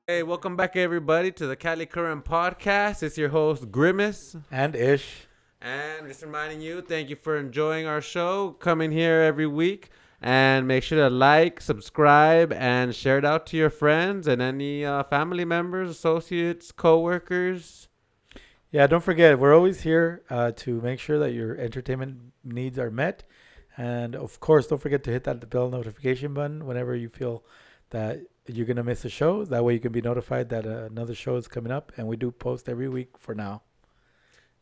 Hey, welcome back, everybody, to the Cali Current Podcast. It's your host, Grimace. And Ish. And just reminding you, thank you for enjoying our show, coming here every week. And make sure to like, subscribe, and share it out to your friends and any family members, associates, co-workers. Yeah, don't forget, we're always here to make sure that your entertainment needs are met. And of course, don't forget to hit that bell notification button whenever you feel that you're going to miss a show. That way you can be notified that another show is coming up. And we do post every week for now.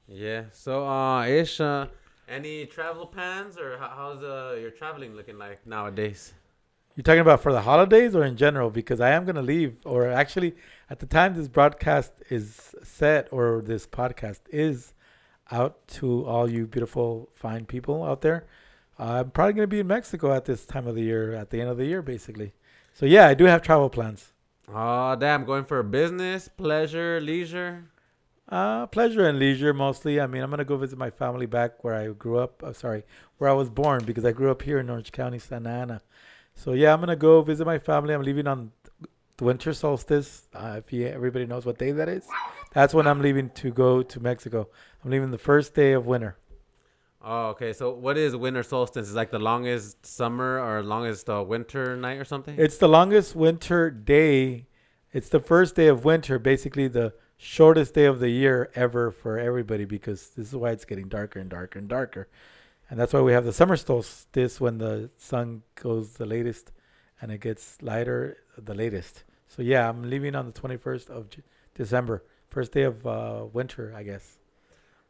Yeah. So, Ish, any travel plans or how's your traveling looking like nowadays? You're talking about for the holidays or in general? Because I am going to leave, or actually, at the time this broadcast is set, or this podcast is out to all you beautiful, fine people out there. I'm probably going to be in Mexico at this time of the year, at the end of the year, basically. So, yeah, I do have travel plans. Oh, damn. Going for business, pleasure, leisure? Pleasure and leisure mostly. I mean, I'm going to go visit my family back where I grew up. Sorry, where I was born because I grew up here in Orange County, Santa Ana. So, yeah, I'm going to go visit my family. I'm leaving on the winter solstice. Everybody knows what day that is, that's when I'm leaving to go to Mexico. I'm leaving the first day of winter. Oh, okay. So what is winter solstice? Is like the longest summer or longest winter night or something? It's the longest winter day. It's the first day of winter, basically the shortest day of the year ever for everybody because this is why it's getting darker and darker and darker. And that's why we have the summer solstice when the sun goes the latest and it gets lighter the latest. So yeah, I'm leaving on the 21st of December, first day of winter, I guess.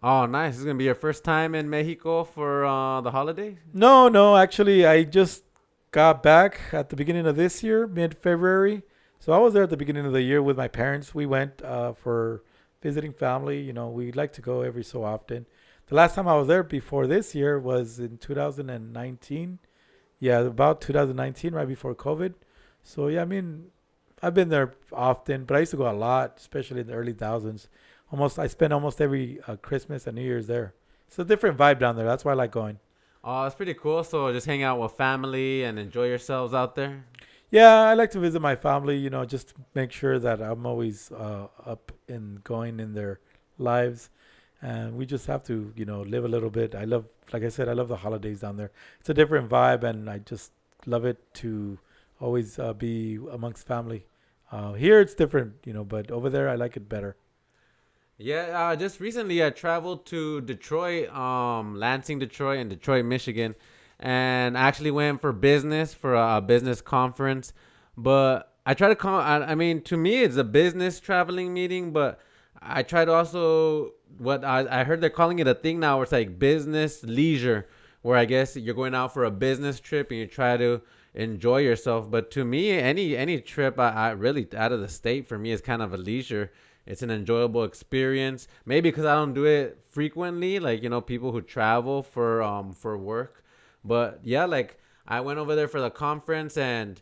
Oh, nice. This is gonna be your first time in Mexico for the holiday? No, no, actually, I just got back at the beginning of this year, mid-February. So I was there at the beginning of the year with my parents. We went for visiting family. You know, we like to go every so often. The last time I was there before this year was in 2019. Yeah, about 2019, right before COVID. So yeah, I mean, I've been there often, but I used to go a lot, especially in the early thousands. I spend almost every Christmas and New Year's there. It's a different vibe down there. That's why I like going. Oh, it's pretty cool. So just hang out with family and enjoy yourselves out there. Yeah, I like to visit my family, just to make sure that I'm always up and going in their lives. And we just have to, live a little bit. Like I said, I love the holidays down there. It's a different vibe, and I just love it to always be amongst family. Here it's different, but over there I like it better. Yeah, just recently I traveled to Detroit, Lansing, Detroit, and Detroit, Michigan, and I actually went for business for a business conference. But I try to call. I mean, to me, it's a business traveling meeting, but I try to also what I heard they're calling it a thing now, where it's like business leisure, where I guess you're going out for a business trip and you try to enjoy yourself. But to me, any trip I really out of the state for me is kind of a leisure. It's an enjoyable experience. Maybe because I don't do it frequently, like people who travel for work. But yeah, like I went over there for the conference, and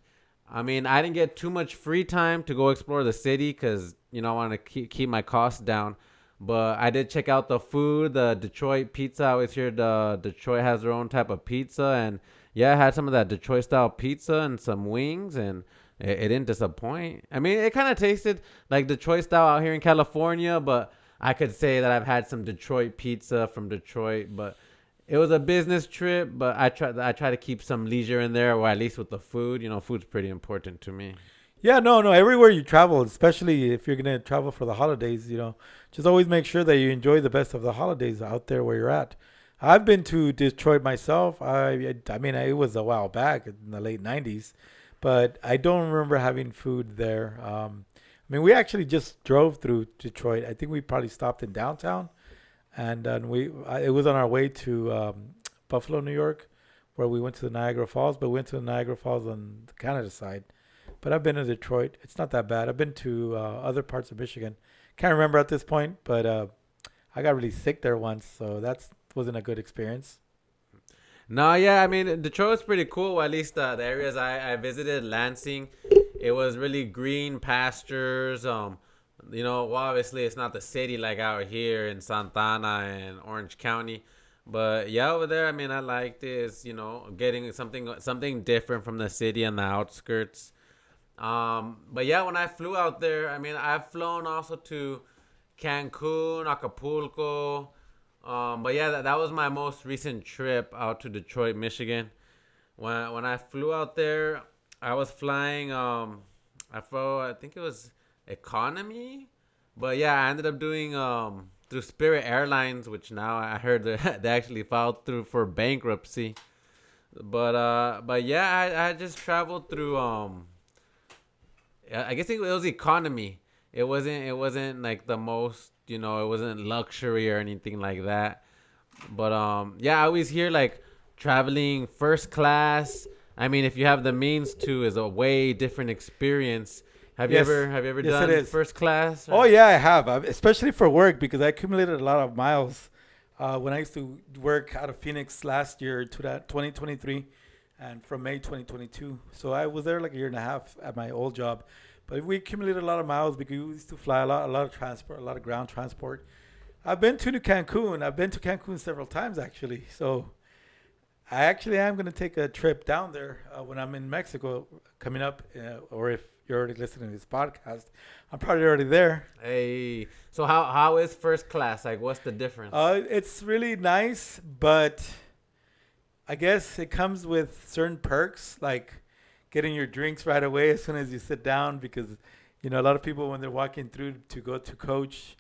I mean I didn't get too much free time to go explore the city because I want to keep my costs down. But I did check out the food, the Detroit pizza. I always hear the Detroit has their own type of pizza, and yeah, I had some of that Detroit style pizza and some wings, and it didn't disappoint. I mean, it kind of tasted like Detroit style out here in California, but I could say that I've had some Detroit pizza from Detroit. But it was a business trip, but I try to keep some leisure in there, or at least with the food. Food's pretty important to me. Yeah, no, no. Everywhere you travel, especially if you're gonna travel for the holidays, just always make sure that you enjoy the best of the holidays out there where you're at. I've been to Detroit myself. I mean, it was a while back in the late '90s, but I don't remember having food there. I mean, we actually just drove through Detroit. I think we probably stopped in downtown, and it was on our way to Buffalo, New York, where we went to the Niagara Falls. But we went to the Niagara Falls on the Canada side. But I've been to Detroit. It's not that bad. I've been to other parts of Michigan. Can't remember at this point, but I got really sick there once, so that wasn't a good experience. No, yeah, I mean Detroit was pretty cool. At least the areas I visited, Lansing, it was really green pastures. Well, obviously it's not the city like out here in Santana and Orange County, but yeah, over there, I mean, I liked it. It's, getting something different from the city and the outskirts. But yeah, when I flew out there, I mean, I've flown also to Cancun, Acapulco. But yeah, that was my most recent trip out to Detroit, Michigan. When I flew out there, I was flying. I flew. I think it was economy, but yeah, I ended up doing through Spirit Airlines, which now I heard they actually filed through for bankruptcy. But yeah, I just traveled through I guess it was economy. It wasn't like the most, it wasn't luxury or anything like that. But yeah, I always hear like traveling first class. I mean, if you have the means to, is a way different experience. Have you Yes, ever have you ever yes, it done is. first class? Oh Or? yeah, I have, especially for work because I accumulated a lot of miles when I used to work out of Phoenix last year to that 2023, and from May 2022. So I was there like a year and a half at my old job, but we accumulated a lot of miles because we used to fly a lot of transport, a lot of ground transport. I've been to Cancun. I've been to Cancun several times actually. So I actually am going to take a trip down there when I'm in Mexico coming up, or if you're already listening to this podcast, I'm probably already there. Hey, so how is first class? Like, what's the difference? It's really nice, but I guess it comes with certain perks, like getting your drinks right away as soon as you sit down, because a lot of people when they're walking through to go to coach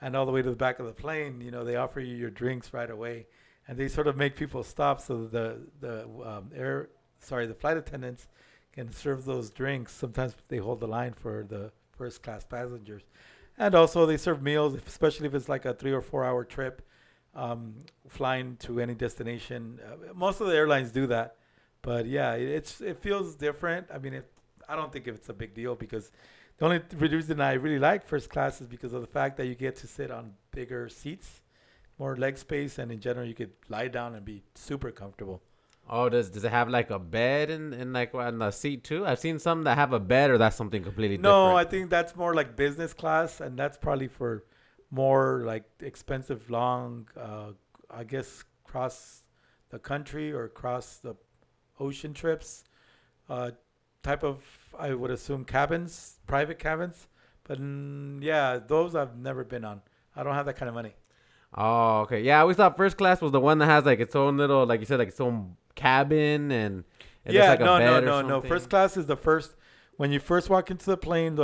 and all the way to the back of the plane, they offer you your drinks right away, and they sort of make people stop so the flight attendants can serve those drinks. Sometimes they hold the line for the first class passengers, and also they serve meals, especially if it's like a 3 or 4 hour trip, flying to any destination. Most of the airlines do that, but yeah, it feels different. I mean, I don't think it's a big deal because the only reason I really like first class is because of the fact that you get to sit on bigger seats, more leg space, and in general you could lie down and be super comfortable. Oh, does it have like a bed in like on the seat too? I've seen some that have a bed, or that's something completely No, different. I think that's more like business class, and that's probably for more like expensive, long, I guess, cross the country or cross the ocean trips, uh, type of, I would assume, cabins, private cabins. But yeah, those I've never been on. I don't have that kind of money. Oh, okay. Yeah, I always thought first class was the one that has like its own little, like you said, like its own cabin and there's Yeah, like a no, no, bed or no, no. First something. class is the first. When you first walk into the plane,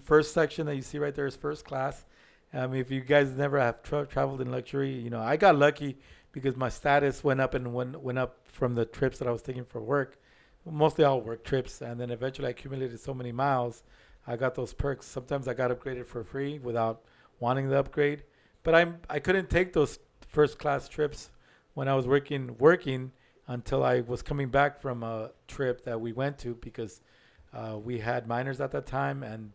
first section that you see right there is first class. If you guys never have traveled in luxury, I got lucky because my status went up and went up from the trips that I was taking for work, mostly all work trips, and then eventually I accumulated so many miles, I got those perks. Sometimes I got upgraded for free without wanting the upgrade, but I couldn't take those first class trips when I was working until I was coming back from a trip that we went to because we had minors at that time, and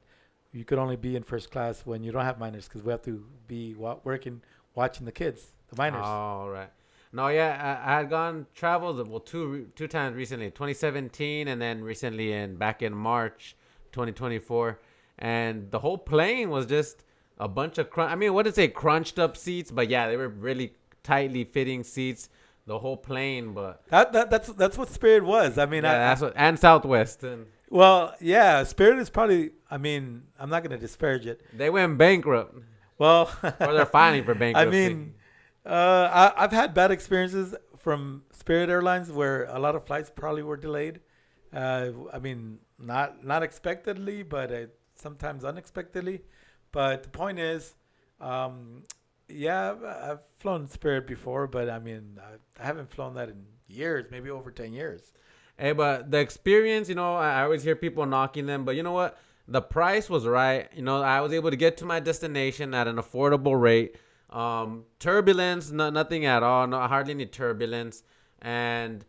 you could only be in first class when you don't have minors because we have to be working, watching the kids, the minors. All right. No, yeah, I had gone traveled well two times recently, 2017 and then recently in back in March 2024, and the whole plane was just a bunch of I mean, what did it say, crunched up seats, but yeah, they were really tightly fitting seats, the whole plane, but That's what Spirit was. I mean, yeah, that's what, and Southwest, and well, yeah, Spirit is probably. I mean, I'm not gonna disparage it. they went bankrupt, Well, or they're filing for I bankruptcy. mean, I've had bad experiences from Spirit Airlines where a lot of flights probably were delayed. I mean, not expectedly, but sometimes unexpectedly. But the point is, um, yeah, I've flown Spirit before, but I mean, I haven't flown that in years, maybe over 10 years. Hey, but the experience, I always hear people knocking them, but you know what? The price was right. I was able to get to my destination at an affordable rate. Turbulence, no, nothing at all. No, hardly any turbulence. And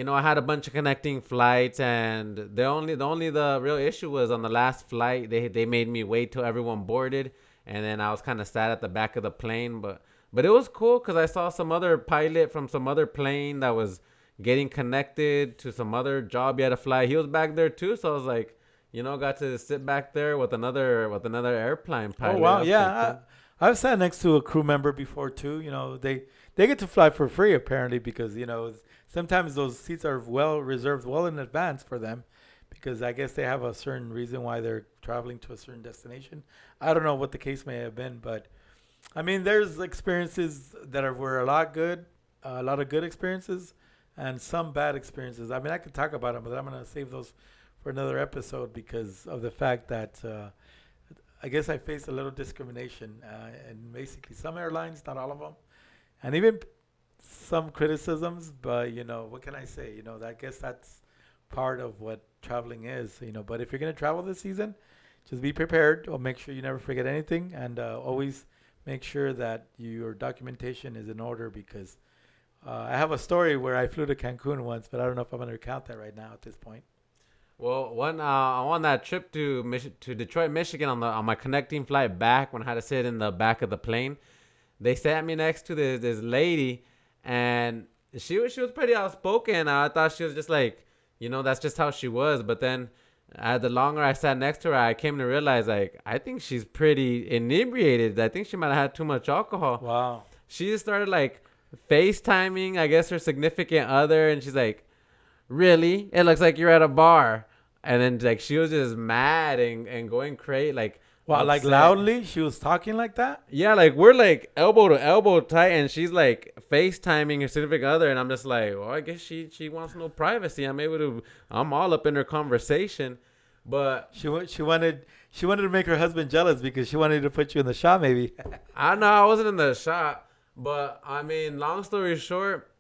I had a bunch of connecting flights, and the real issue was on the last flight. They made me wait till everyone boarded, and then I was kind of sat at the back of the plane. But it was cool because I saw some other pilot from some other plane that was getting connected to some other job he had to fly. He was back there too, so I was like, got to sit back there with another airplane Oh pilot. wow, That was yeah. pretty cool. I've sat next to a crew member before too. They get to fly for free apparently because sometimes those seats are well reserved well in advance for them because I guess they have a certain reason why they're traveling to a certain destination. I don't know what the case may have been, but I mean, there's experiences were a lot of good experiences, and some bad experiences. I mean, I could talk about them, but I'm gonna save those for another episode because of the fact that I guess I faced a little discrimination, and basically some airlines, not all of them, and even some criticisms. But what can I say? I guess that's part of what traveling is. But if you're gonna travel this season, just be prepared. Or make sure you never forget anything, and always make sure that your documentation is in order because I have a story where I flew to Cancun once, but I don't know if I'm going to recount that right now at this point. Well, on that trip to Detroit, Michigan, on my connecting flight back, when I had to sit in the back of the plane, they sat me next to this lady, and she was pretty outspoken. I thought she was just like, that's just how she was. But then, the longer I sat next to her, I came to realize like I think she's pretty inebriated. I think she might have had too much alcohol. Wow. She just started like FaceTiming, I guess, her significant other, and she's like, "Really? It looks like you're at a bar." And then like she was just mad and going crazy, like Wow, like upset. loudly? She was talking like that? Yeah, like we're like elbow to elbow tight, and she's like FaceTiming her significant other, and I'm just like, well, I guess she wants no privacy. I'm all up in her conversation, but She wanted to make her husband jealous because she wanted to put you in the shot maybe. I know I wasn't in the shot. But I mean, long story short,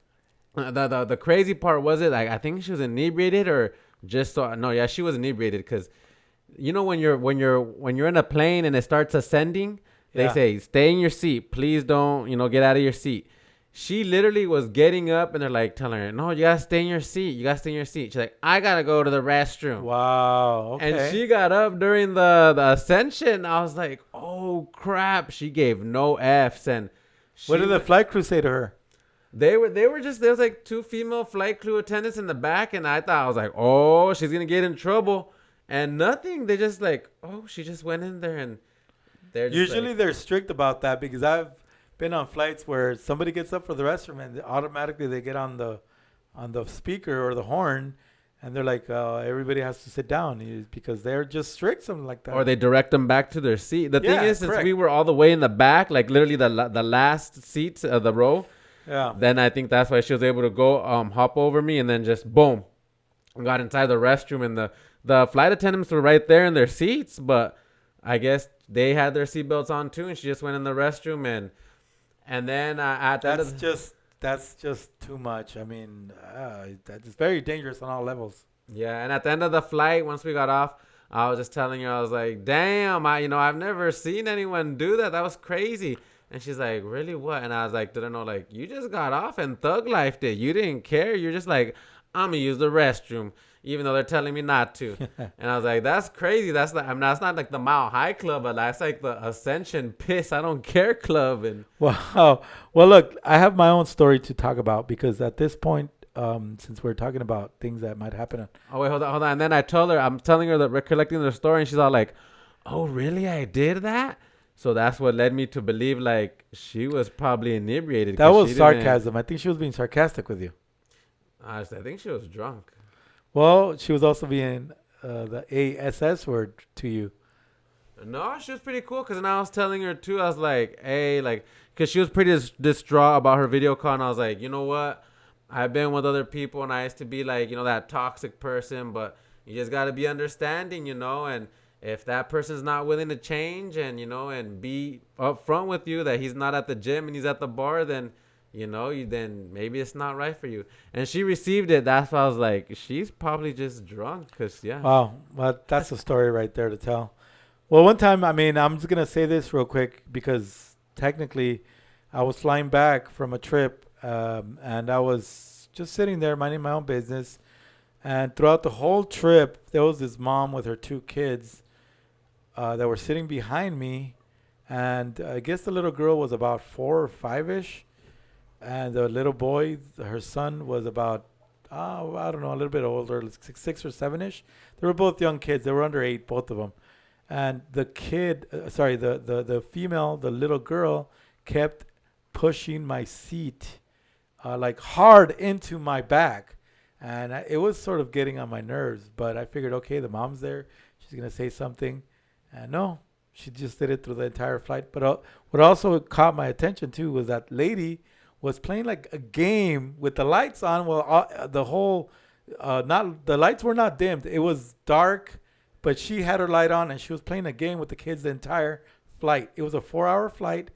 the crazy part was it like I think she was inebriated or just so no, yeah, she was inebriated because when you're in a plane and it starts ascending, they Yeah. say stay in your seat, please don't get out of your seat. She literally was getting up and they're like telling her, no, you gotta stay in your seat, she's like, I gotta go to the restroom. Wow. Okay. And she got up during the ascension. I was like, oh crap, she gave no f's. And What did the flight crew say to her? they were just, there was like two female flight crew attendants in the back, and I was like, oh, she's gonna get in trouble. And nothing. They just like, oh, she just went in there, and they're just Usually like, they're strict about that because I've been on flights where somebody gets up for the restroom and automatically they get on the speaker or the horn and they're like, everybody has to sit down because they're just strict, something like that. or they direct them back to their seat. The thing Yeah, is, since correct. we were all the way in the back, like literally the last seats of the row, Yeah. then I think that's why she was able to go hop over me and then just boom, got inside the restroom, and the flight attendants were right there in their seats, but I guess they had their seatbelts on too, and she just went in the restroom, and then at the end of That's just too much. I mean, that's very dangerous on all levels. yeah, and at the end of the flight, once we got off, I was just telling her, I was like, damn, I've never seen anyone do that. That was crazy. And she's like, really, what? And I was like, didn't know, like, you just got off and thug lifed it. You didn't care. You're just like, I'm gonna use the restroom, even though they're telling me not to. And I was like, that's crazy. That's like, that's not like the Mile High Club, but that's like the Ascension Piss I don't care club. And Wow. Well, look, I have my own story to talk about because at this point, since we're talking about things that might happen. oh wait, hold on. And then I'm telling her that recollecting the story, and she's all like, oh really? I did that? So that's what led me to believe like she was probably inebriated. That was sarcasm. I think she was being sarcastic with you. I think she was drunk. Well, she was also being the ASS word to you. No, she was pretty cool. Cause then I was telling her too. I was like, hey, like, cause she was pretty distraught about her video call. And I was like, you know what? I've been with other people, and I used to be like, that toxic person. But you just gotta be understanding, And if that person's not willing to change and be upfront with you that he's not at the gym and he's at the bar, then then maybe it's not right for you. And she received it. That's why I was like, she's probably just drunk. Cause yeah. Wow. Well, that's a story right there to tell. Well, one time, I mean, I'm just going to say this real quick because technically I was flying back from a trip and I was just sitting there minding my own business. And throughout the whole trip, there was this mom with her two kids that were sitting behind me. And I guess the little girl was about 4 or 5-ish. And the little boy, her son, was about, I don't know, a little bit older, 6 or 7-ish. They were both young kids. They were under 8, both of them. And the kid, the female, the little girl, kept pushing my seat like hard into my back. and it was sort of getting on my nerves. But I figured, okay, the mom's there, she's gonna say something, and no, she just did it through the entire flight. But what also caught my attention too was that lady was playing like a game with the lights on. Well, the whole not the lights were not dimmed. It was dark, but she had her light on and she was playing a game with the kids the entire flight. It was a 4 hour flight,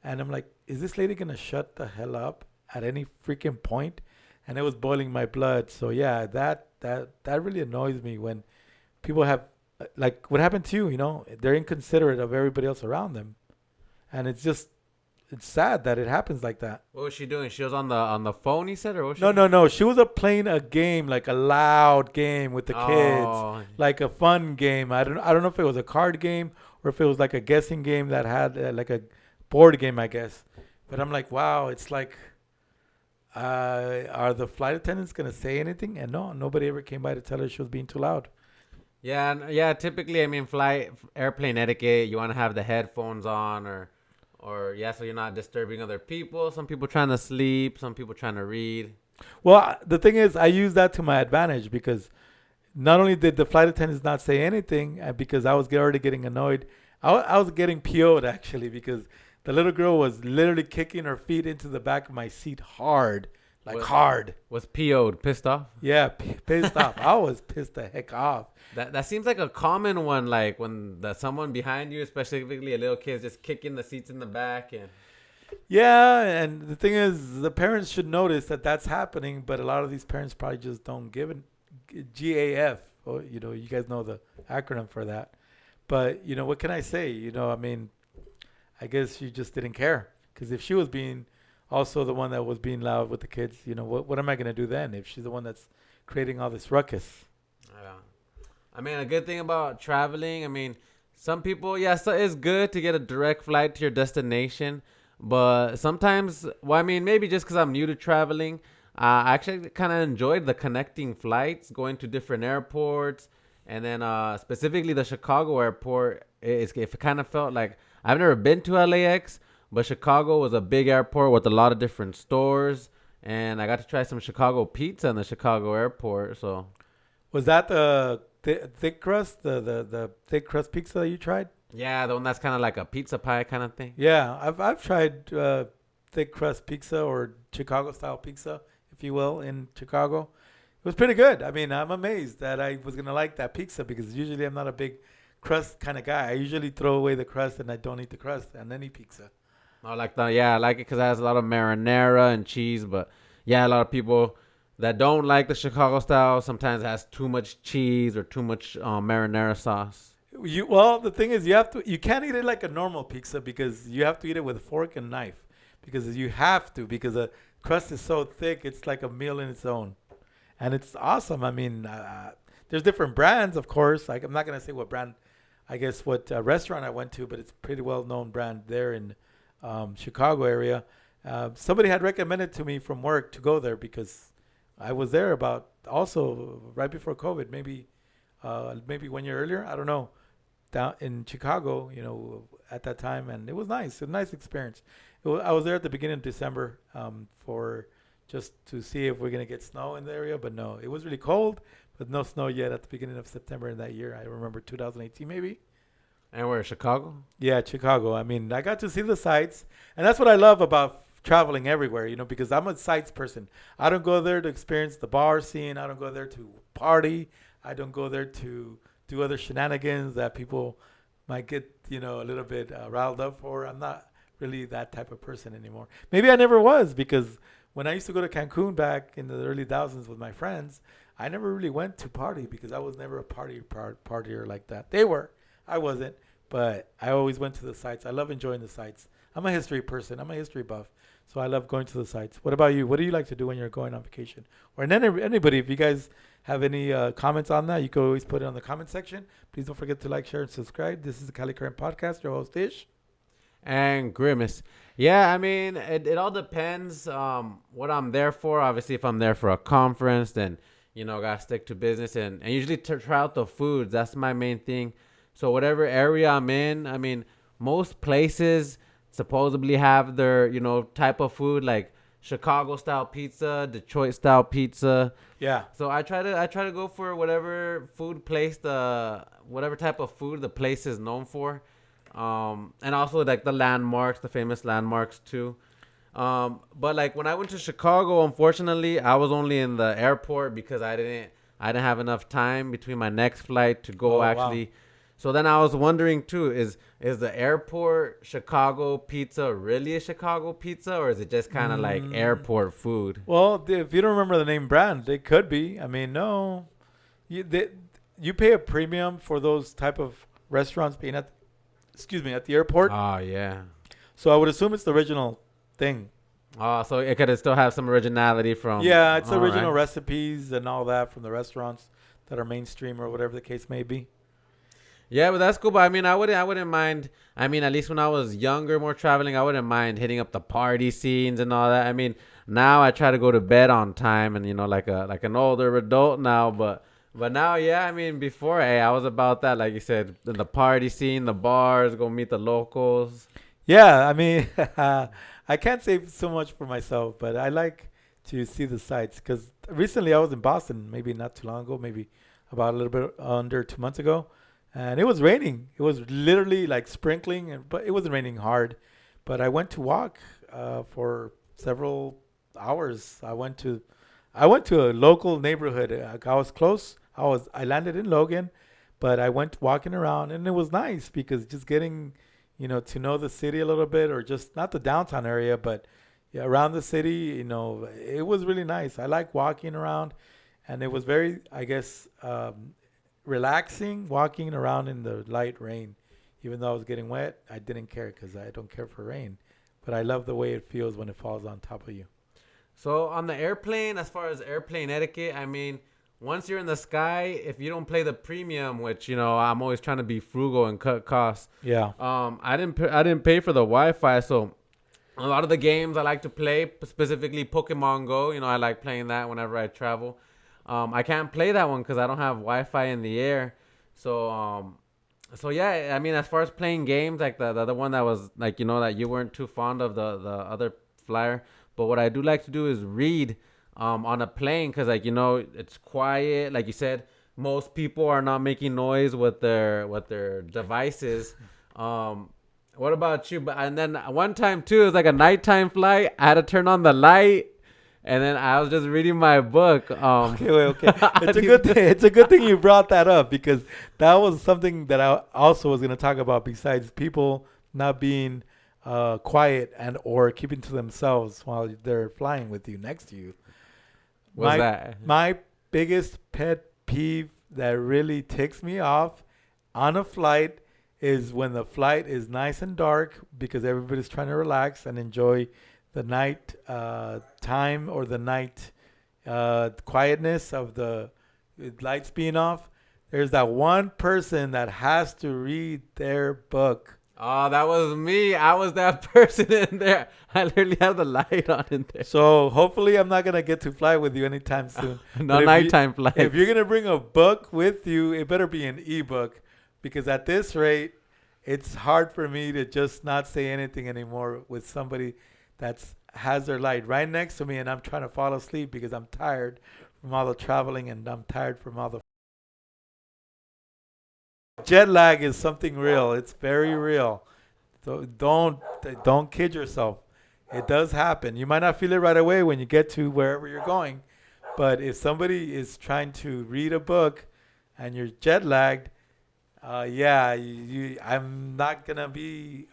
and I'm like, is this lady gonna shut the hell up at any freaking point? And it was boiling my blood. So yeah, that really annoys me when people have like what happened to you. You know, they're inconsiderate of everybody else around them, and it's sad that it happens like that. What was she doing? She was on the phone, he said, or what was she No, doing? no, no. She was playing a game, like a loud game with the kids, Oh, like a fun game. I don't know if it was a card game or if it was like a guessing game that had like a board game, I guess. But I'm like, wow, it's like, are the flight attendants gonna say anything? And no, nobody ever came by to tell her she was being too loud. yeah, yeah. Typically, I mean, airplane etiquette. You want to have the headphones on, or yeah, so you're not disturbing other people. Some people trying to sleep, some people trying to read. Well, the thing is, I use that to my advantage because not only did the flight attendants not say anything, because I was already getting annoyed, I was getting PO'd actually because the little girl was literally kicking her feet into the back of my seat hard, like What hard. was PO'd, pissed off? Yeah, pissed off. I was pissed the heck off. That seems like a common one, like when someone behind you, specifically a little kid, is just kicking the seats in the back and. Yeah, and the thing is, the parents should notice that that's happening, but a lot of these parents probably just don't give it. GAF, oh, you guys know the acronym for that. But what can I say? I mean, I guess she just didn't care because if she was being also the one that was being loud with the kids, what am I gonna do then if she's the one that's creating all this ruckus? Yeah. I mean, a good thing about traveling, I mean, some people, yeah, so it's good to get a direct flight to your destination, but sometimes, well, I mean, maybe just because I'm new to traveling, I actually kind of enjoyed the connecting flights, going to different airports, and then specifically the Chicago airport. It kind of felt like I've never been to LAX, but Chicago was a big airport with a lot of different stores, and I got to try some Chicago pizza in the Chicago airport. So Was that the thick crust, the thick crust pizza that you tried? yeah, the one that's kind of like a pizza pie kind of thing. Yeah, I've tried thick crust pizza or Chicago style pizza, if you will, in Chicago. It was pretty good. I mean, I'm amazed that I was gonna like that pizza because usually I'm not a big crust kind of guy. I usually throw away the crust and I don't eat the crust on any pizza. I like that. Yeah, I like it because it has a lot of marinara and cheese. But yeah, a lot of people that don't like the Chicago style sometimes it has too much cheese or too much marinara sauce. Well, the thing is, you can't eat it like a normal pizza because you have to eat it with a fork and knife because you have to because the crust is so thick. It's like a meal in its own, and it's awesome. I mean, there's different brands, of course. Like I'm not gonna say what brand, I guess what restaurant I went to, but it's a pretty well known brand there in Chicago area. Somebody had recommended to me from work to go there because I was there about also right before COVID, maybe 1 year earlier. I don't know, down in Chicago, at that time, and it was nice, a nice experience. I was there at the beginning of December for just to see if we're gonna get snow in the area, but no, it was really cold, but no snow yet at the beginning of September in that year. I remember 2018 maybe. And we're in Chicago. Yeah, Chicago. I mean, I got to see the sights, and that's what I love about traveling everywhere, because I'm a sights person. I don't go there to experience the bar scene. I don't go there to party. I don't go there to do other shenanigans that people might get, a little bit riled up for. I'm not really that type of person anymore. Maybe I never was because when I used to go to Cancun back in the early thousands with my friends, I never really went to party because I was never a partier like that. They were. I wasn't. But I always went to the sites. I love enjoying the sites. I'm a history person. I'm a history buff. So I love going to the sites. What about you? What do you like to do when you're going on vacation? Or anybody, if you guys have any comments on that, you can always put it on the comment section. Please don't forget to like, share, and subscribe. This is the Cali Current Podcast. Your host, Ish. And Grimace. Yeah, I mean, it all depends what I'm there for. Obviously, if I'm there for a conference, then, got to stick to business. And usually try out the foods. That's my main thing. So whatever area I'm in, I mean, most places supposedly have their, type of food. Like Chicago style pizza, Detroit style pizza. Yeah. So I try to go for whatever food place the whatever type of food the place is known for, and also like the landmarks, the famous landmarks too. But like when I went to Chicago, unfortunately, I was only in the airport because I didn't have enough time between my next flight to go Oh, wow. actually. So then I was wondering too, is the airport Chicago pizza really a Chicago pizza, or is it just kind of like Mm, airport food? well, if you don't remember the name brand, it could be. I mean, no, you pay a premium for those type of restaurants being at, excuse me, at the airport. Oh yeah. So I would assume it's the original thing. Oh, so it could still have some originality from. Yeah, it's All original right. recipes and all that from the restaurants that are mainstream or whatever the case may be. Yeah, but that's cool. But I mean, I wouldn't mind. I mean, at least when I was younger, more traveling, I wouldn't mind hitting up the party scenes and all that. I mean, now I try to go to bed on time, and like an older adult now. But now, yeah, I mean, before, hey, I was about that, like you said, the party scene, the bars, go meet the locals. Yeah, I mean, I can't say so much for myself, but I like to see the sights because recently I was in Boston, maybe not too long ago, maybe about a little bit under 2 months ago, and it was raining. It was literally like sprinkling, but it wasn't raining hard. But I went to walk for several hours. I went to a local neighborhood. I was close. I landed in Logan, but I went walking around, and it was nice because just getting to know the city a little bit, or just not the downtown area, but yeah, around the city, it was really nice. I like walking around, and it was very, I guess, relaxing walking around in the light rain. Even though I was getting wet, I didn't care because I don't care for rain. But I love the way it feels when it falls on top of you. So on the airplane, as far as airplane etiquette, I mean, once you're in the sky, if you don't play the premium, which I'm always trying to be frugal and cut costs. Yeah. I didn't pay for the Wi-Fi, so a lot of the games I like to play, specifically Pokemon Go. I like playing that whenever I travel. I can't play that one because I don't have Wi-Fi in the air. So yeah, I mean, as far as playing games, like the other one that was like that you weren't too fond of the other flyer, but what I do like to do is read on a plane because like it's quiet. Like you said, most people are not making noise with their devices. Um, what about you? But and then one time too, it was like a nighttime flight. I had to turn on the light, and then I was just reading my book. Okay, wait, okay. I It's a didn't- good thing. It's a good thing you brought that up because that was something that I also was going to talk about. Besides people not being quiet and or keeping to themselves while they're flying with you next to you. was My that? my biggest pet peeve that really ticks me off on a flight is when the flight is nice and dark because everybody's trying to relax and enjoy the night time or the night quietness of the lights being off. There's that one person that has to read their book. Oh, that was me. I was that person in there. I literally had the light on in there. So hopefully I'm not gonna get to fly with you anytime soon. No But nighttime flights. if you're gonna bring a book with you, it better be an ebook because at this rate, it's hard for me to just not say anything anymore with somebody that's has their light right next to me and I'm trying to fall asleep because I'm tired from all the traveling and I'm tired from all the jet lag is something real. It's very real. So don't kid yourself. It does happen. You might not feel it right away when you get to wherever you're going, but if somebody is trying to read a book and you're jet lagged, yeah, I'm not gonna be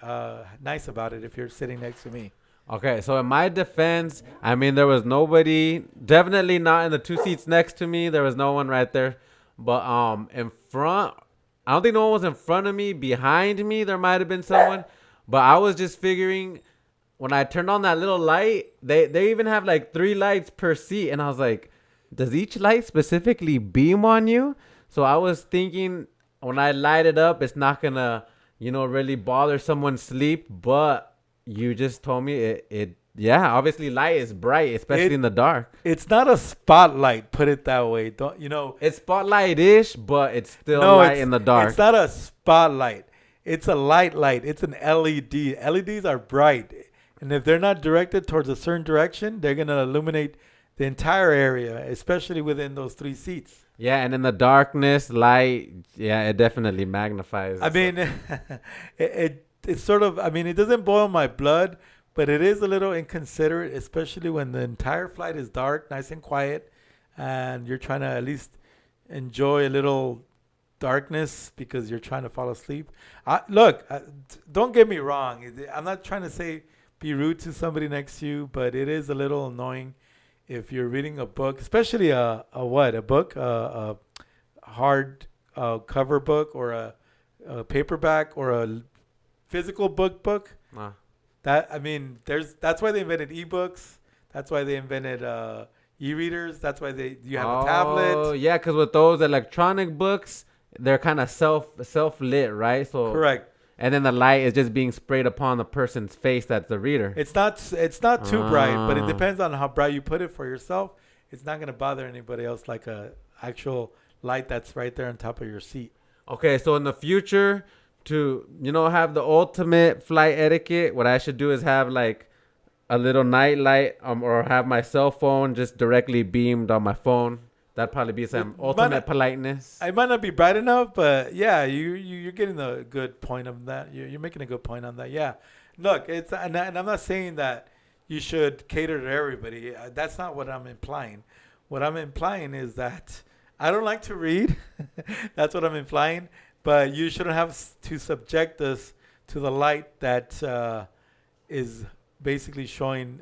nice about it if you're sitting next to me. Okay, so in my defense, I mean, there was nobody, definitely not in the two seats next to me. There was no one right there. But in front, I don't think no one was in front of me. Behind me, there might have been someone. But I was just figuring when I turned on that little light, they even have like 3 lights per seat. And I was like, does each light specifically beam on you? So I was thinking when I light it up, it's not going to, really bother someone's sleep. But you just told me yeah, obviously light is bright, especially in the dark. It's not a spotlight, put it that way. Don't you know? It's spotlight-ish, but it's still No, light in the dark. it's not a spotlight. It's a light. It's an LED. LEDs are bright. And if they're not directed towards a certain direction, they're going to illuminate the entire area, especially within those 3 seats. Yeah, and in the darkness, light, yeah, it definitely magnifies I it. So. mean, it's sort of, I mean, it doesn't boil my blood, but it is a little inconsiderate, especially when the entire flight is dark, nice and quiet, and you're trying to at least enjoy a little darkness because you're trying to fall asleep. Look, don't get me wrong. I'm not trying to say be rude to somebody next to you, but it is a little annoying if you're reading a book, especially a what? A book, a hard cover book or a paperback or a physical book. Uh, That I mean, that's why they invented ebooks. That's why they invented e-readers. That's why you have a oh, tablet. yeah, because with those electronic books, they're kind of self lit, right? So Correct. and then the light is just being sprayed upon the person's face that's the reader. It's not too bright, but it Ah. depends on how bright you put it for yourself. It's not gonna bother anybody else like a actual light that's right there on top of your seat. Okay, so in the future, to have the ultimate flight etiquette, what I should do is have like a little night light, or have my cell phone just directly beamed on my phone. That'd probably be some Might ultimate not, politeness. I might not be bright enough, but yeah, you're getting a good point of that. You're making a good point on that. Yeah, look, and I'm not saying that you should cater to everybody. That's not what I'm implying. What I'm implying is that I don't like to read. That's what I'm implying. But you shouldn't have to subject us to the light that is basically showing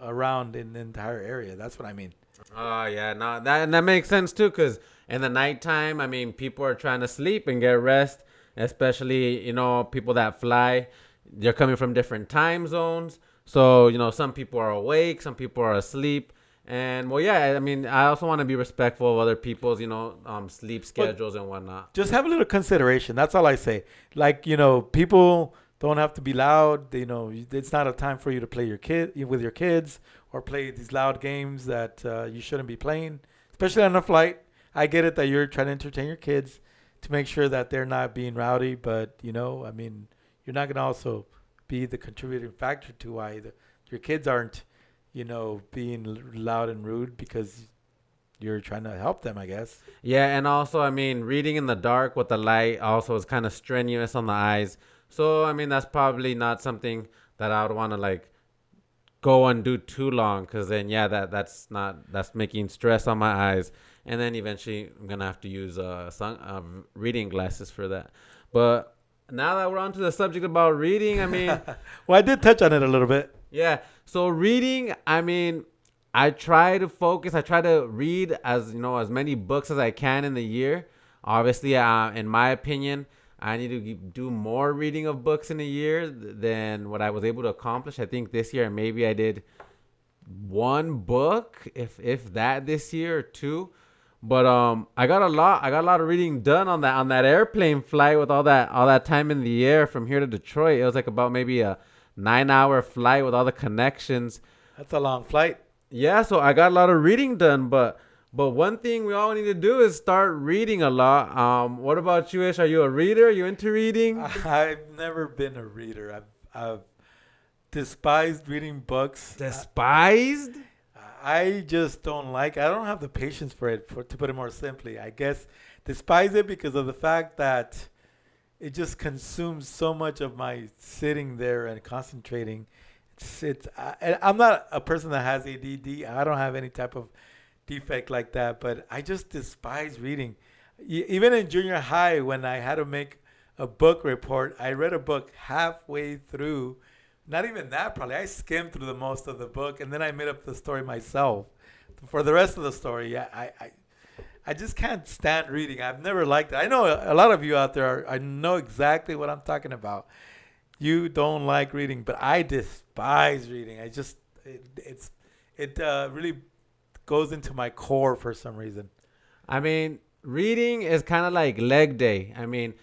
around in the entire area. That's what I mean. Oh yeah, no, that makes sense too. Cause in the nighttime, I mean, people are trying to sleep and get rest, especially people that fly. They're coming from different time zones, so some people are awake, some people are asleep, and well, yeah, I mean, I also want to be respectful of other people's sleep schedules and whatnot. Just have a little consideration. That's all I say. Like, people don't have to be loud. It's not a time for you to play with your kids or play these loud games that you shouldn't be playing, especially on a flight. I get it that you're trying to entertain your kids to make sure that they're not being rowdy, but I mean, you're not going to also be the contributing factor to why your kids aren't, being loud and rude because you're trying to help them, I guess. Yeah, and also, I mean, reading in the dark with the light also is kind of strenuous on the eyes. So, I mean, that's probably not something that I would want to like go and do too long, because then yeah, that's making stress on my eyes, and then eventually I'm gonna have to use reading glasses for that. But now that we're on to the subject about reading, I mean, Well, I did touch on it a little bit. yeah. So reading, I mean, I try to focus. I try to read as many books as I can in the year. Obviously, in my opinion, I need to do more reading of books in a year than what I was able to accomplish. I think this year maybe I did one book, if that, this year or two. But I got a lot of reading done on that airplane flight with all that time in the air from here to Detroit. It was like about maybe a 9-hour flight with all the connections. That's a long flight. Yeah, so I got a lot of reading done, but one thing we all need to do is start reading a lot. What about you, Ish? Are you a reader? Are you into reading? I've never been a reader. I've despised reading books. Despised? I just don't like. I don't have the patience for it. To put it more simply, I guess despise it because of the fact that it just consumes so much of my sitting there and concentrating. I'm not a person that has ADD. I don't have any type of defect like that, but I just despise reading. Even in junior high, when I had to make a book report, I read a book halfway through. Not even that, probably. I skimmed through the most of the book, and then I made up the story myself. For the rest of the story, yeah, I just can't stand reading. I've never liked it. I know a lot of you out there, I know exactly what I'm talking about. You don't like reading, but I despise reading. It really goes into my core for some reason. I mean, reading is kind of like leg day. I mean,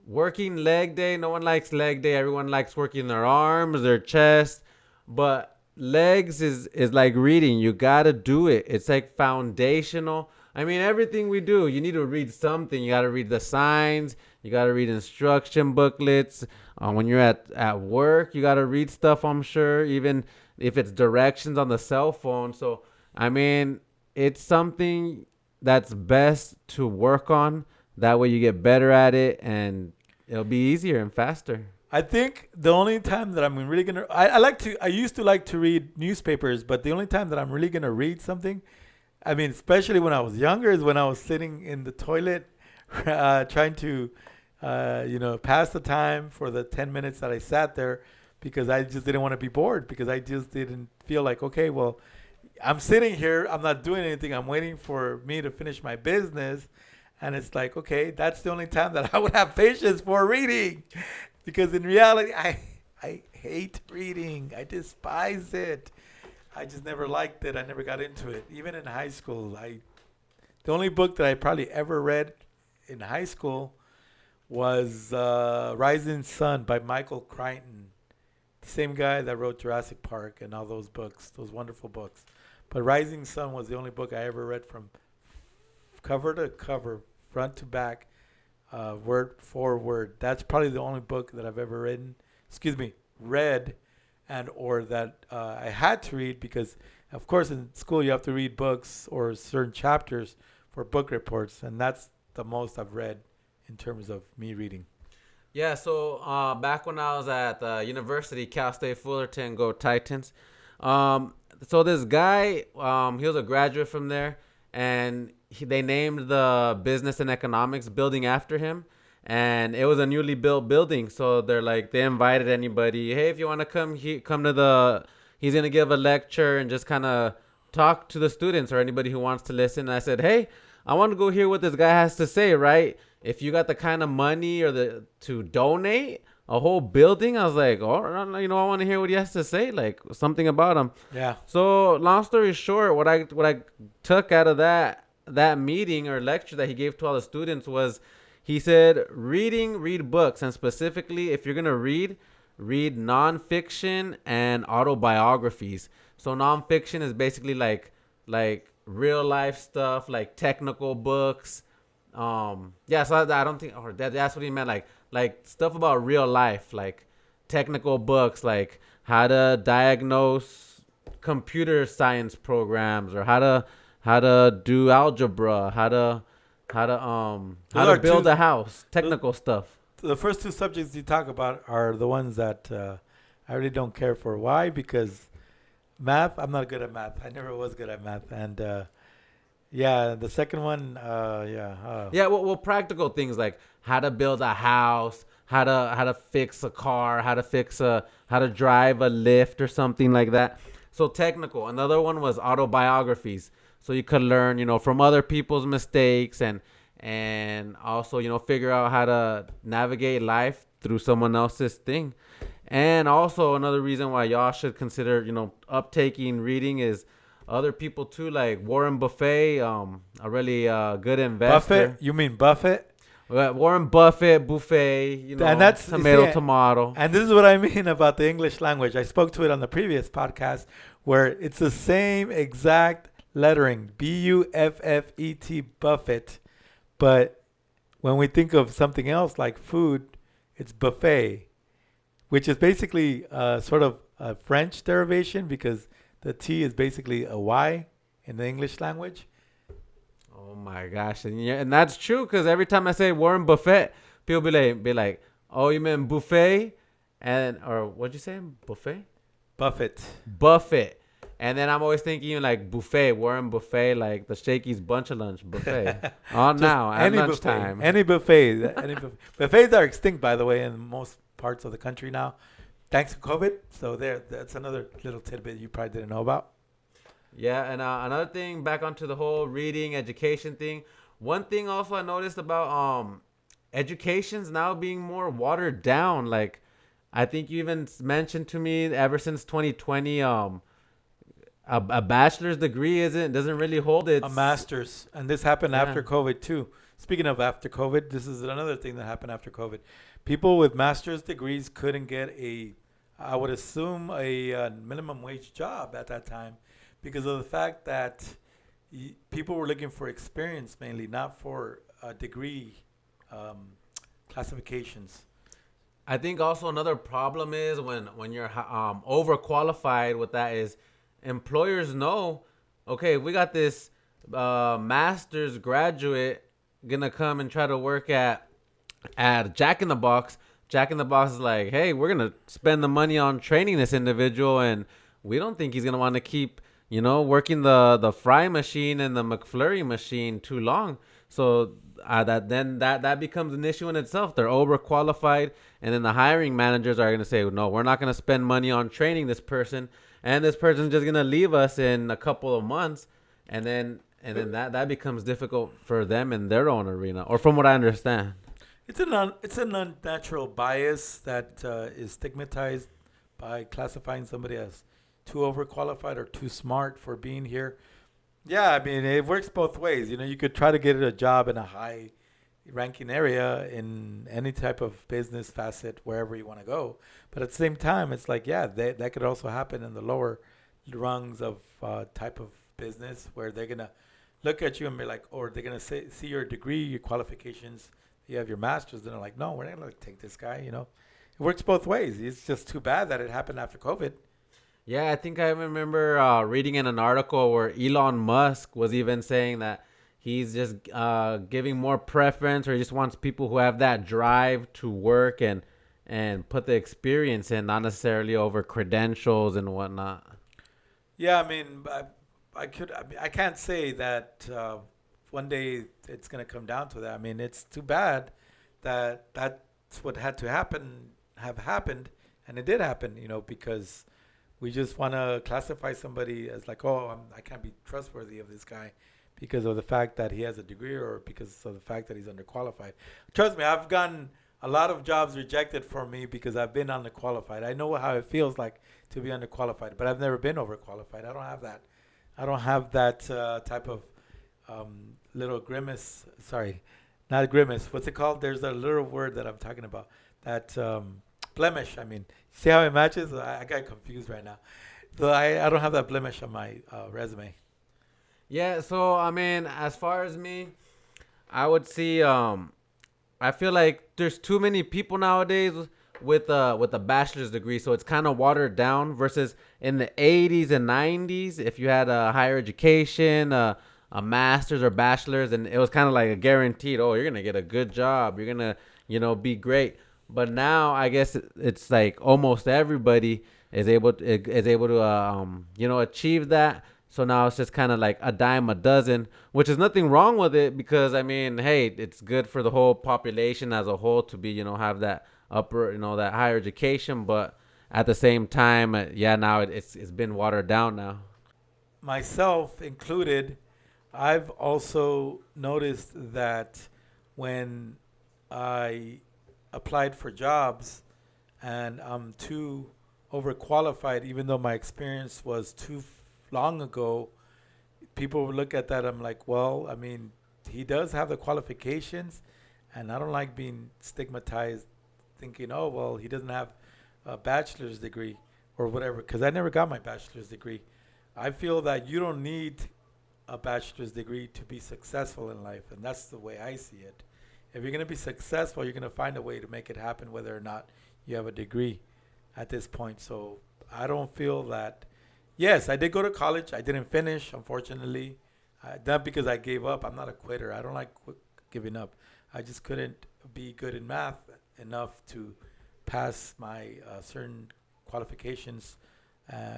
working leg day, no one likes leg day. Everyone likes working their arms, their chest. But legs is like reading. You got to do it. It's like foundational. I mean, everything we do, you need to read something. You got to read the signs. You gotta read instruction booklets. When you're at work, you gotta read stuff. I'm sure, even if it's directions on the cell phone. So I mean, it's something that's best to work on. That way, you get better at it, and it'll be easier and faster. I think the only time that I'm really gonna I used to like to read newspapers, but the only time that I'm really gonna read something, I mean, especially when I was younger, is when I was sitting in the toilet, trying to, pass the time for the 10 minutes that I sat there, because I just didn't want to be bored, because I just didn't feel like, okay, well, I'm sitting here, I'm not doing anything, I'm waiting for me to finish my business, and it's like, okay, that's the only time that I would have patience for reading, because in reality, I hate reading, I despise it. I just never liked it. I never got into it. Even in high school, the only book that I probably ever read in high school was Rising Sun by Michael Crichton, the same guy that wrote Jurassic Park and all those books, those wonderful books. But Rising Sun was the only book I ever read from cover to cover, front to back, word for word. That's probably the only book that I've ever read, and or that I had to read, because, of course, in school you have to read books or certain chapters for book reports, and that's the most I've read in terms of me reading. Yeah, so back when I was at university, Cal State Fullerton, go Titans. So this guy, he was a graduate from there, and they named the business and economics building after him, and it was a newly built building. So they invited anybody. Hey, if you want to come, come to the. He's gonna give a lecture and just kind of talk to the students or anybody who wants to listen. And I said, hey, I want to go hear what this guy has to say, right? If you got the kind of money to donate a whole building, I was like, oh, I want to hear what he has to say, like something about him. Yeah. So long story short, what I took out of that meeting or lecture that he gave to all the students was, he said, read books, and specifically, if you're gonna read nonfiction and autobiographies. So nonfiction is basically like real life stuff, like technical books. Yeah, so I don't think, or that's what he meant, like stuff about real life, like technical books, like how to diagnose computer science programs, or how to do algebra, how to build a house, technical stuff. The first two subjects you talk about are the ones that I really don't care for. Why? Because math, I'm not good at math. I never was good at math. And yeah, the second one, yeah. Yeah, well, practical things like how to build a house, how to fix a car, how to drive a lift or something like that. So technical. Another one was autobiographies. So you could learn, from other people's mistakes, and also, figure out how to navigate life through someone else's thing. And also another reason why y'all should consider, uptaking reading is other people too, like Warren Buffett, a really good investor. Buffett? You mean Buffett? Warren Buffett, And that's tomato. And this is what I mean about the English language. I spoke to it on the previous podcast, where it's the same exact lettering, Buffet, Buffett. But when we think of something else like food, it's buffet, which is basically sort of a French derivation, because the T is basically a Y in the English language. Oh my gosh, and that's true, because every time I say Warren Buffett, people be like, oh, you mean buffet, or what'd you say, buffet? Buffett. And then I'm always thinking like buffet, Warren Buffet, like the Shakey's Bunch of Lunch buffet. Now at lunchtime. Any buffet. Buffets are extinct, by the way, in most parts of the country now, thanks to COVID. So that's another little tidbit you probably didn't know about. Yeah, and another thing, back onto the whole reading education thing. One thing also I noticed about education's now being more watered down. Like, I think you even mentioned to me, ever since 2020, a bachelor's degree doesn't really hold its a master's, and this happened after COVID too. Speaking of after COVID, this is another thing that happened after COVID. People with master's degrees couldn't get I would assume, a minimum wage job at that time, because of the fact that people were looking for experience mainly, not for a degree classifications. I think also another problem is when you're overqualified. With that is employers know, okay, we got this master's graduate gonna come and try to work at Jack in the Box. Jack in the Box is like, hey, we're gonna spend the money on training this individual, and we don't think he's gonna want to keep, working the fry machine and the McFlurry machine too long. So that becomes an issue in itself. They're overqualified, and then the hiring managers are gonna say, no, we're not gonna spend money on training this person, and this person's just gonna leave us in a couple of months, and then that becomes difficult for them in their own arena, or from what I understand. It's an unnatural bias that is stigmatized by classifying somebody as too overqualified or too smart for being here. Yeah, I mean it works both ways. You could try to get a job in a high ranking area in any type of business facet wherever you want to go, but at the same time, it's like yeah, that could also happen in the lower rungs of type of business where they're gonna look at you and be like, or they're gonna see your degree, your qualifications. You have your master's, then they're like, no, we're not gonna take this guy. It works both ways. It's just too bad that it happened after COVID. Yeah, I think I remember reading in an article where Elon Musk was even saying that he's just giving more preference, or he just wants people who have that drive to work and put the experience in, not necessarily over credentials and whatnot. Yeah, I mean, I can't say that one day it's gonna come down to that. I mean, it's too bad that that's what had to have happened, and it did happen. Because we just want to classify somebody as like, oh, I can't be trustworthy of this guy because of the fact that he has a degree or because of the fact that he's underqualified. Trust me, I've gotten a lot of jobs rejected for me because I've been underqualified. I know how it feels like to be underqualified, but I've never been overqualified. I don't have that. I don't have that type of little grimace. Sorry, not grimace. What's it called? There's a little word that I'm talking about. That blemish. I mean, see how it matches? I got confused right now. So I don't have that blemish on my resume. Yeah, so I mean, as far as me, I would see. I feel like there's too many people nowadays with a bachelor's degree, so it's kind of watered down. Versus in the '80s and '90s, if you had a higher education, a master's or bachelor's, and it was kind of like a guaranteed. Oh, you're gonna get a good job. You're gonna, be great. But now I guess it's like almost everybody is able to achieve that. So now it's just kind of like a dime a dozen, which is nothing wrong with it because I mean, hey, it's good for the whole population as a whole to be have that upper that higher education, but at the same time, yeah, now it's been watered down now. Myself included, I've also noticed that when I applied for jobs and I'm too overqualified, even though my experience was too long ago, people would look at that. I'm like, well, I mean, he does have the qualifications, and I don't like being stigmatized thinking, oh, well, he doesn't have a bachelor's degree or whatever, because I never got my bachelor's degree. I feel that you don't need a bachelor's degree to be successful in life, and that's the way I see it. If you're going to be successful, you're going to find a way to make it happen, whether or not you have a degree at this point. So I don't feel that. Yes, I did go to college. I didn't finish, unfortunately. Not because I gave up. I'm not a quitter. I don't like giving up. I just couldn't be good in math enough to pass my certain qualifications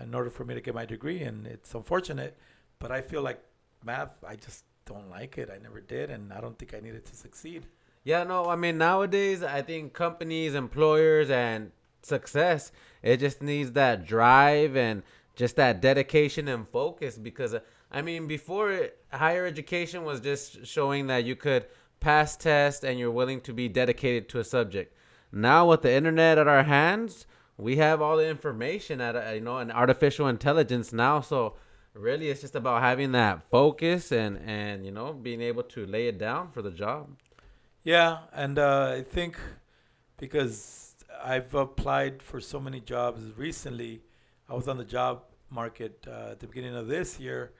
in order for me to get my degree. And it's unfortunate, but I feel like math, I just don't like it. I never did, and I don't think I needed to succeed. Yeah, no, I mean nowadays I think companies, employers, and success, it just needs that drive and just that dedication and focus because I mean before higher education was just showing that you could pass tests and you're willing to be dedicated to a subject. Now with the internet at our hands, we have all the information at and artificial intelligence now. So really, it's just about having that focus and being able to lay it down for the job. Yeah, and I think because I've applied for so many jobs recently, I was on the job market at the beginning of this year.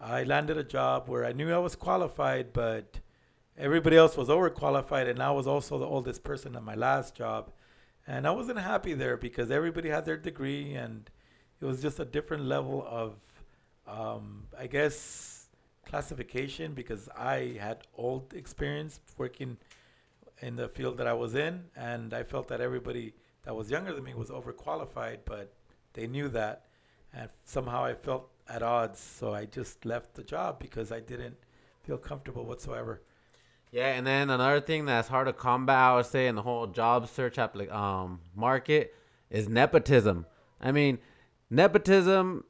I landed a job where I knew I was qualified, but Everybody else was overqualified, and I was also the oldest person at my last job. And I wasn't happy there because everybody had their degree, and it was just a different level of, I guess, classification because I had old experience working in the field that I was in, and I felt that everybody that was younger than me was overqualified, but they knew that, and somehow I felt at odds, so I just left the job because I didn't feel comfortable whatsoever. Yeah, and then another thing that's hard to combat, I would say, in the whole job search market is nepotism. I mean, nepotism.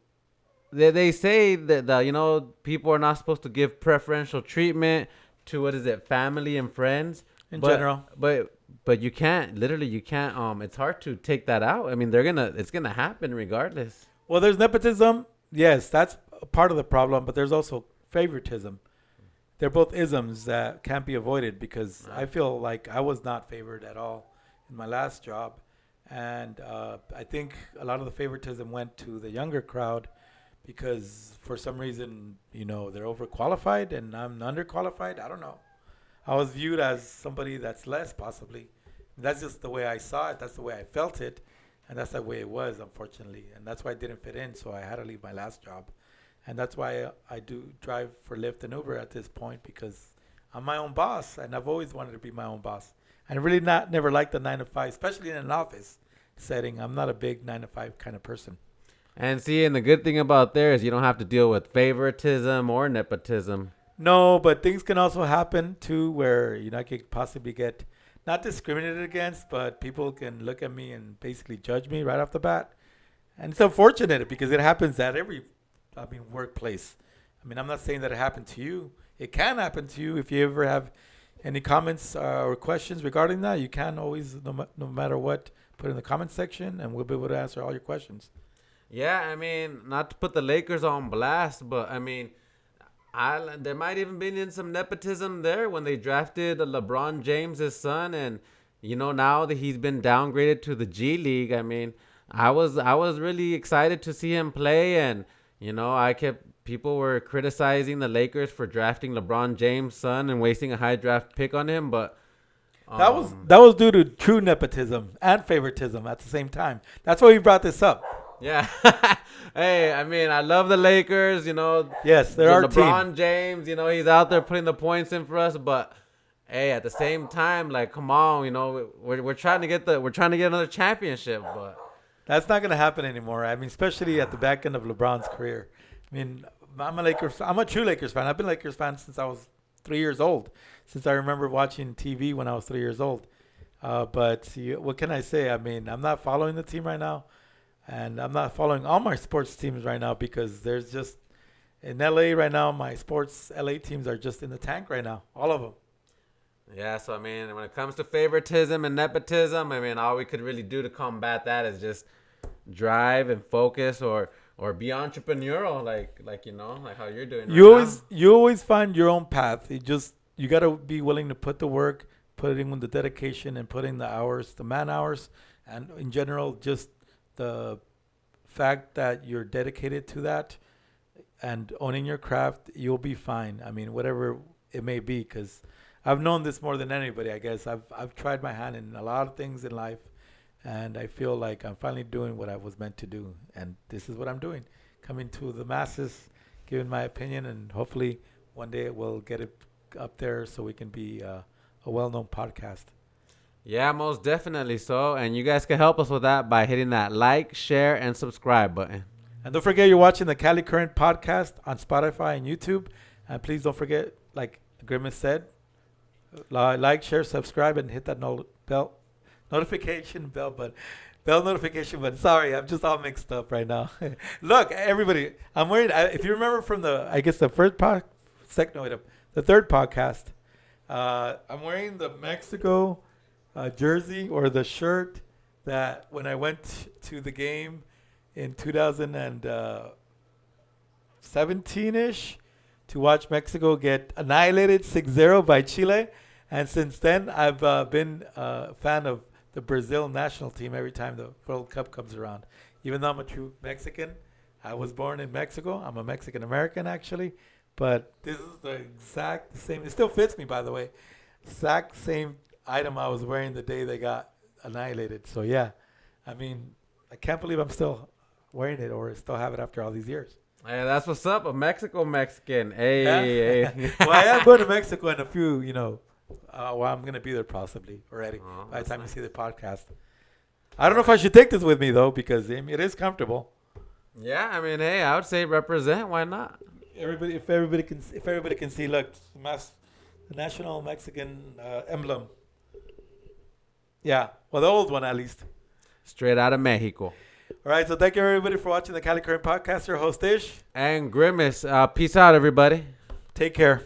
They say that people are not supposed to give preferential treatment to what is it, family and friends, In but general, but you can't, literally you can't. It's hard to take that out. I mean, it's gonna happen regardless. well, there's nepotism. Yes, that's a part of the problem, but there's also favoritism. They're both isms that can't be avoided because I feel like I was not favored at all in my last job. And I think a lot of the favoritism went to the younger crowd because for some reason, they're overqualified and I'm underqualified. I don't know. I was viewed as somebody that's less, possibly. That's just the way I saw it. That's the way I felt it. And that's the way it was, unfortunately. And that's why I didn't fit in. So I had to leave my last job. And that's why I do drive for Lyft and Uber at this point because I'm my own boss. And I've always wanted to be my own boss. And I really never liked the 9 to 5, especially in an office setting. I'm not a big 9 to 5 kind of person. And see, and the good thing about there is you don't have to deal with favoritism or nepotism. No, but things can also happen too where I could possibly get not discriminated against, but people can look at me and basically judge me right off the bat. And it's unfortunate because it happens at every workplace. I'm not saying that it happened to you. It can happen to you if you ever have any comments or questions regarding that. You can always, no matter what, put in the comment section and we'll be able to answer all your questions. Yeah, I mean, not to put the Lakers on blast, but I mean, there might even been in some nepotism there when they drafted LeBron James' son, and now that he's been downgraded to the G League. I mean, I was really excited to see him play, and people were criticizing the Lakers for drafting LeBron James' son and wasting a high draft pick on him, but that was due to true nepotism and favoritism at the same time. That's why we brought this up. yeah. Hey, I mean, I love the Lakers, Yes, they're our LeBron team. James, he's out there putting the points in for us, but hey, at the same time, like, come on, we're trying to get another championship, but That's not going to happen anymore. Especially at the back end of LeBron's career. I'm a true Lakers fan. I've been a Lakers fan since I was 3 years old. Since I remember watching TV when I was 3 years old. But what can I say? I'm not following the team right now. And I'm not following all my sports teams right now because there's just in LA right now, my sports LA teams are just in the tank right now. All of them. yeah. So I mean, when it comes to favoritism and nepotism, I mean, all we could really do to combat that is just drive and focus, or be entrepreneurial, like how you're doing You right now. always find your own path. You got to be willing to put the work, put in the dedication, and put in the hours, the man hours, and in general, just the fact that you're dedicated to that and owning your craft, you'll be fine. Whatever it may be, because I've known this more than anybody. I guess I've tried my hand in a lot of things in life, and I feel like I'm finally doing what I was meant to do, and this is what I'm doing, coming to the masses, giving my opinion, and hopefully one day we'll get it up there so we can be a well-known podcast. Yeah, most definitely so. And you guys can help us with that by hitting that like, share, and subscribe button. And don't forget you're watching the Cali Current Podcast on Spotify and YouTube. And please don't forget, like Grimace said, like, share, subscribe, and hit that notification bell button. Bell notification button. Sorry, I'm just all mixed up right now. Look, everybody, I'm wearing, if you remember from the third podcast, I'm wearing the Mexico jersey or the shirt that when I went to the game in 2017-ish to watch Mexico get annihilated 6-0 by Chile. And since then, I've been a fan of the Brazil national team every time the World Cup comes around. Even though I'm a true Mexican, I was born in Mexico. I'm a Mexican American, actually. But this is the exact same. It still fits me, by the way. Exact same item I was wearing the day they got annihilated. So yeah, I mean, I can't believe I'm still wearing it or still have it after all these years. Hey, that's what's up. A Mexican. Yeah. Hey, hey. Well, I am going to Mexico in a few, well, I'm going to be there possibly already Oh, by the that's time nice. you see the podcast. I don't know if I should take this with me, though, because I mean, it is comfortable. Yeah, I mean, hey, I would say represent. Why not? If everybody can see, look, the national Mexican emblem. Yeah, well, the old one at least. Straight out of Mexico. All right, so thank you everybody for watching the Cali Current Podcast. Your host Ish. And Grimace. Peace out, everybody. Take care.